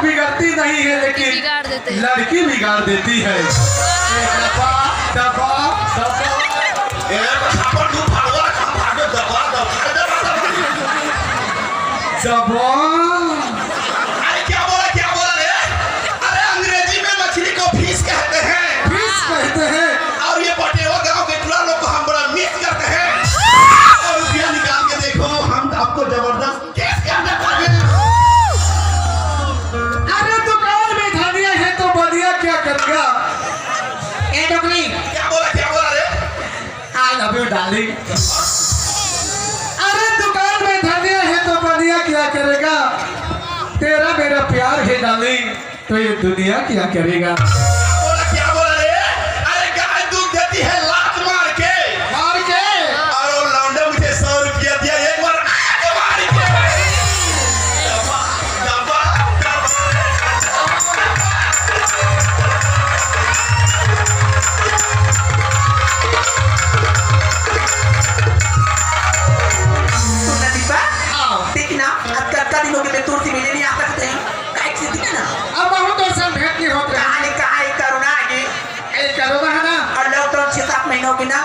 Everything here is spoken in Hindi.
बिगड़ती नहीं है लेकिन लड़की बिगाड़ देती है। दबा दबा दबा अरे क्या बोला रे? अरे अंग्रेजी में मछली को फिश कहते हैं। फिश कहते हैं। और ये पटेवा गांव के टुला लोग को हम बड़ा मिस करते हैं। और रुपया निकाल के देखो, हम आपको जबरदस्त केस के अंदर डालेंगे। अरे दुकान में धनिया है तो बनिया क्या करेगा? ए डोकली क्या बोला रे? I love you darling. अरे दुकान में धनिया है तो बनिया क्या करेगा? तेरा मेरा प्यार है डार्लिंग, तो ये दुनिया क्या करेगा? क्या बोला रे? अरे गाय दूध देती है लात मार के। और वो लौंडा मुझे 100 रुपया दिया एक बार आके मार के। दबा सुनना दीपा, देखना आज कल दिनों के में तुरती मिले नहीं आता कहते हैं काहे से दिखा ना। अब बहुत ऐसा भेंट नहीं होता। कहानी कहाँ है करुणा आगे करोना है ना। और लॉकडाउन 6-7 महीनों के ना